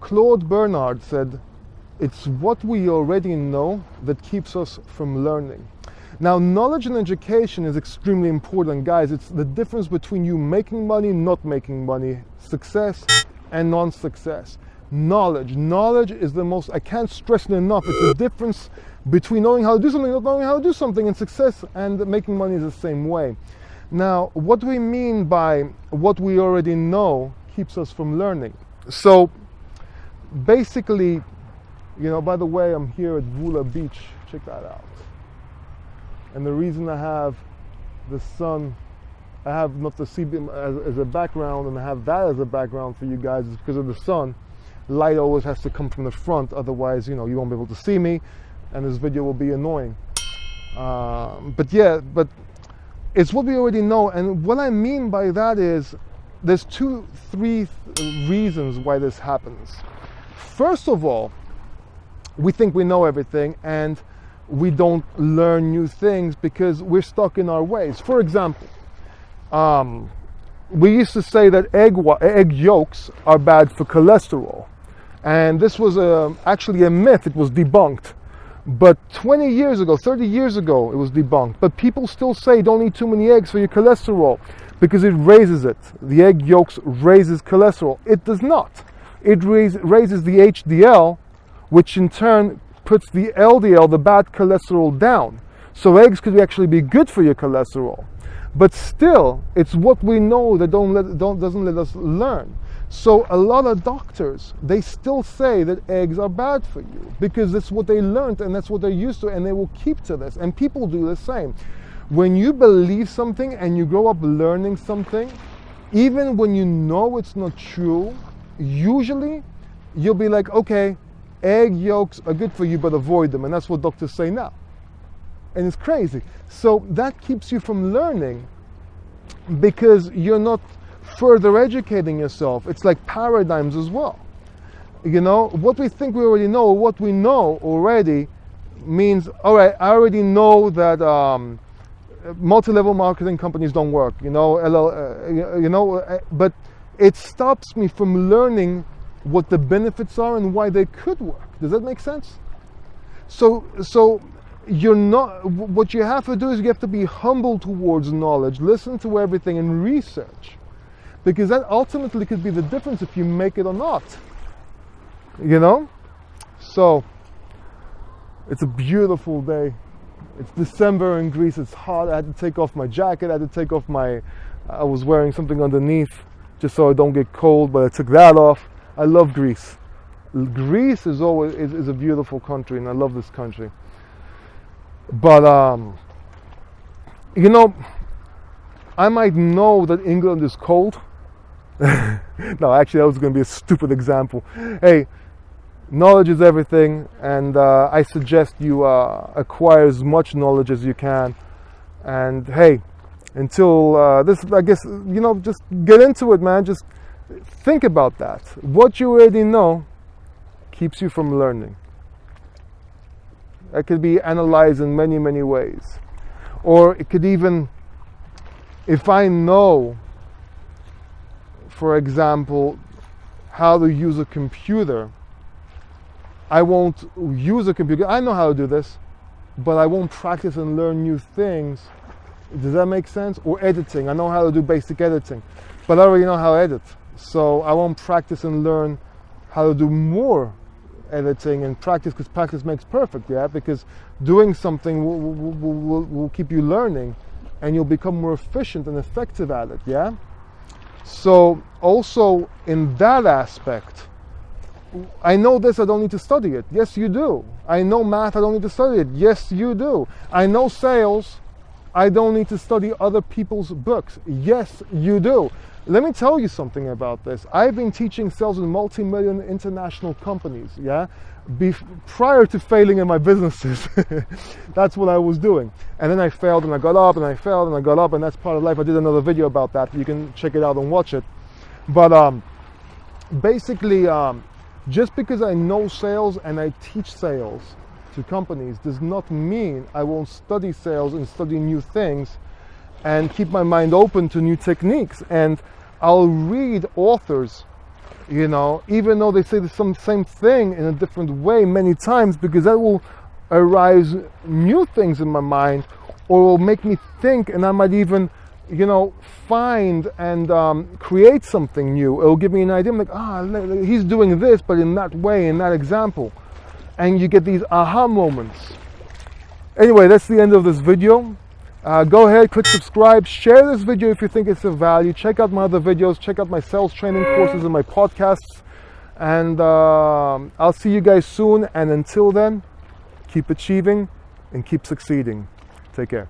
Claude Bernard said, it's what we already know that keeps us from learning. Now, knowledge and education is extremely important, guys. It's the difference between you making money, not making money, success and non-success. Knowledge is the most, I can't stress it enough, it's the difference between knowing how to do something, not knowing how to do something, and success and making money is the same way. Now, what do we mean by what we already know keeps us from learning? So, basically, you know, by the way, I'm here at Vula Beach, check that out. And the reason I have the sun, I have not the sea beam as a background, and I have that as a background for you guys, is because of the sun. Light always has to come from the front, otherwise, you know, you won't be able to see me, and this video will be annoying. But it's what we already know, and what I mean by that is, there's three reasons why this happens. First of all, we think we know everything, and we don't learn new things because we're stuck in our ways. For example, we used to say that egg yolks are bad for cholesterol. And this was actually a myth. It was debunked. But 20 years ago, 30 years ago, it was debunked. But people still say don't eat too many eggs for your cholesterol because it raises it. The egg yolks raises cholesterol. It does not. It raises the HDL, which in turn puts the LDL, the bad cholesterol, down. So eggs could actually be good for your cholesterol. But still, it's what we know that doesn't let us learn. So a lot of doctors, they still say that eggs are bad for you because that's what they learned and that's what they're used to, and they will keep to this. And people do the same. When you believe something and you grow up learning something, even when you know it's not true, usually you'll be like, okay, egg yolks are good for you, but avoid them. And that's what doctors say now. And it's crazy. So that keeps you from learning because you're not further educating yourself. It's like paradigms as well. You know, what we think we already know, what we know already means, all right, I already know that multi-level marketing companies don't work, but it stops me from learning what the benefits are and why they could work. Does that make sense? So you're not, what you have to do is you have to be humble towards knowledge, listen to everything and research, because that ultimately could be the difference if you make it or not, you know? So it's a beautiful day. It's December in Greece, it's hot. I had to take off my jacket, I had to take off I was wearing something underneath just so I don't get cold, but I took that off. I love Greece. Greece is a beautiful country, and I love this country. But you know, I might know that England is cold. No, actually, that was going to be a stupid example. Hey, knowledge is everything, and I suggest you acquire as much knowledge as you can. And hey, until this, I guess, you know, just get into it, man. Just think about that. What you already know keeps you from learning. That could be analyzed in many, many ways. Or it could even, if I know, for example, how to use a computer, I won't use a computer. I know how to do this, but I won't practice and learn new things. Does that make sense? Or editing. I know how to do basic editing, but I already know how to edit. So I won't practice and learn how to do more editing and practice, because practice makes perfect, yeah? Because doing something will keep you learning, and you'll become more efficient and effective at it, yeah? So also in that aspect, I know this, I don't need to study it. Yes, you do. I know math, I don't need to study it. Yes, you do. I know sales, I don't need to study other people's books. Yes, you do. Let me tell you something about this. I've been teaching sales in multi-million international companies, yeah? Prior to failing in my businesses. That's what I was doing. And then I failed and I got up, and I failed and I got up, and that's part of life. I did another video about that. You can check it out and watch it. But basically, just because I know sales and I teach sales to companies does not mean I won't study sales and study new things and keep my mind open to new techniques. And I'll read authors, you know, even though they say the same thing in a different way many times, because that will arise new things in my mind, or will make me think, and I might even, you know, find and create something new. It'll give me an idea. I'm like, he's doing this, but in that way, in that example. And you get these aha moments. Anyway, that's the end of this video. Go ahead, click subscribe, share this video if you think it's of value. Check out my other videos, check out my sales training courses and my podcasts. And I'll see you guys soon. And until then, keep achieving and keep succeeding. Take care.